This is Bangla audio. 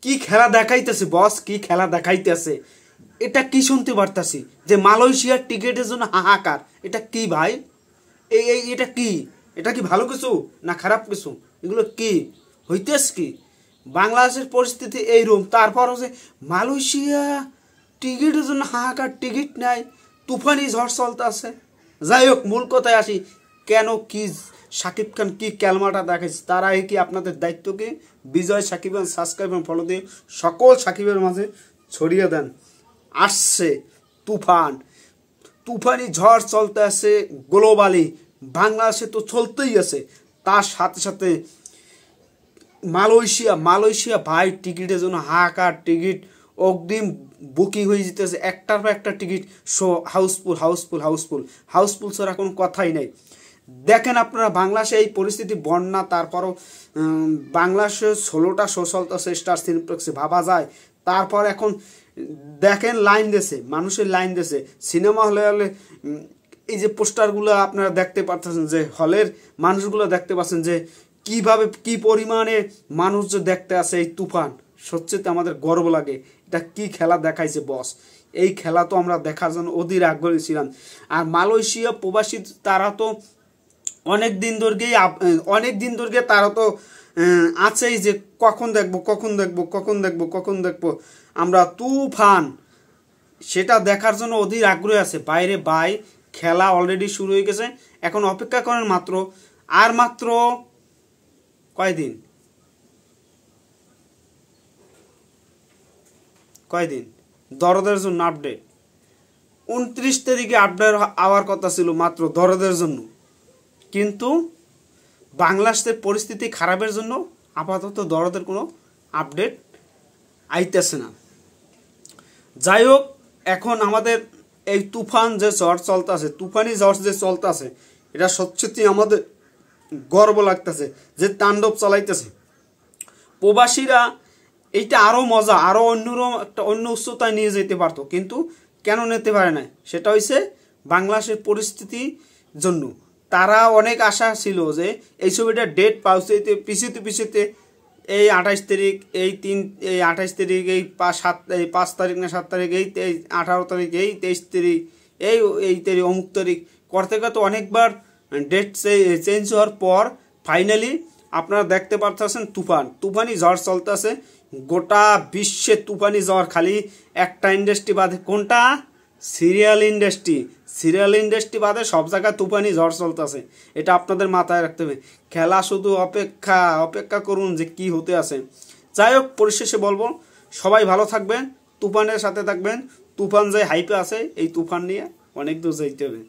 কি খেলা দেখাইতেছে বস, কি খেলা দেখাইতেছে। এটা কি শুনতে পারতাছি যে মালয়েশিয়ার টিকিটের জন্য হাহাকার। এটা কি ভাই? এটা কি? এটা কি ভালো কিছু না খারাপ কিছু? এগুলো কি হইতেছ? কি বাংলাদেশের পরিস্থিতি এইরকম, তারপর হচ্ছে মালয়েশিয়া টিকিটের জন্য হাহাকার, টিকিট নাই, তুফানি ঝড় চলতে আছে। যাই হোক, মূল কথায় আসি, কেন কি শাকিব খান কি ক্যালমাটা দেখাইছে, তার আগে কি আপনাদের দায়িত্ব কি? বিজয় সাকিব সাবস্ক্রাইব এবং ফলো দিয়ে সকল সাকিবের মাঝে ছড়িয়ে দেন। আসছে তুফান, তুফানি ঝড় চলতে আছে গ্লোবালি, বাংলাদেশে তো চলতেই আছে, তার সাথে সাথে মালয়েশিয়া ভাই টিকিটের জন্য হাহাকার। টিকিট অগ্রিম বুকিং হয়ে যেতেছে, একটার পর একটা টিকিট শো হাউসফুল ছাড়া কোনো কথাই নেই। দেখেন আপনারা বাংলাদেশে এই পরিস্থিতি, বন্যা, তারপরও বাংলাদেশে 16টা শো চলতেছে স্টার সিনেপ্লেক্সে, ভাবা যায়। তারপর এখন দেখেন লাইন দিয়েছে, মানুষের লাইন দিয়েছে সিনেমা হলে। এই যে পোস্টারগুলো আপনারা দেখতে পাচ্ছেন, যে হলের মানুষগুলো দেখতে পাচ্ছেন যে কিভাবে কি পরিমাণে মানুষ যে দেখতে আসে এই তুফান। সত্যিতে আমাদের গর্ব লাগে। এটা কি খেলা দেখাইছে বস। এই খেলা তো আমরা দেখার জন্য অধীর আগ্রহী ছিলাম। আর মালয়েশিয়া প্রবাসী তারা তো অনেক দিন ধরে তারা তো আছেই যে কখন দেখবো আমরা তুফান, সেটা দেখার জন্য অধীর আগ্রহী আছে। বাইরে ভাই খেলা অলরেডি শুরু হয়ে গেছে, এখন অপেক্ষা করেন মাত্র কয়দিন দরদের জন্য আপডেট। 29 তারিখে আপডেট আওয়ার কথা ছিল মাত্র দরদের জন্য, কিন্তু বাংলাদেশের পরিস্থিতি খারাপের জন্য আপাতত দরদের কোনো আপডেট আইতেছে না। যাই হোক, এখন আমাদের এই তুফান যে ঝড় চলতেছে, তুফানি ঝড় যে চলতেছে, এটা সত্যি আমাদের গর্ব লাগতেছে যে তাণ্ডব চালাইতেছে প্রবাসীরা। এইটা আরও মজা, আরও অন্যরকম একটা অন্য উচ্চতায় নিয়ে যেতে পারতো, কিন্তু কেন নিতে পারে না? সেটা হচ্ছে বাংলাদেশের পরিস্থিতির জন্য। তারা অনেক আশা ছিল যে এই ছবিটা ডেট পিছিয়ে এই 28 তারিখ, এই 28 তারিখ, এই 5 তারিখ না 7 তারিখ, এই 18 তারিখ, এই 23 তারিখ, এই তারিখ, অমুক তারিখ করতে করতে অনেকবার ডেট চেঞ্জ হওয়ার পর ফাইনালি আপনারা দেখতে পাচ্ছেন তুফানি ঝড় চলতেছে গোটা বিশ্বে। তুফানি ঝড় খালি একটা ইন্ডাস্ট্রি বাদে, কোনটা? সিরিয়াল ইন্ডাস্ট্রি বাদে সব জায়গায় তুফানি ঝড় চলতেছে। এটা আপনাদের মাথায় রাখতে হবে। খেলা শুধু অপেক্ষা করুন যে কি হতে আছে। যাই হোক, পরিশেষে বলবো সবাই ভালো থাকবেন, তুফানের সাথে থাকবেন। তুফান যে হাইপে আছে, এই তুফান নিয়ে অনেক দূর যাইতে হবে।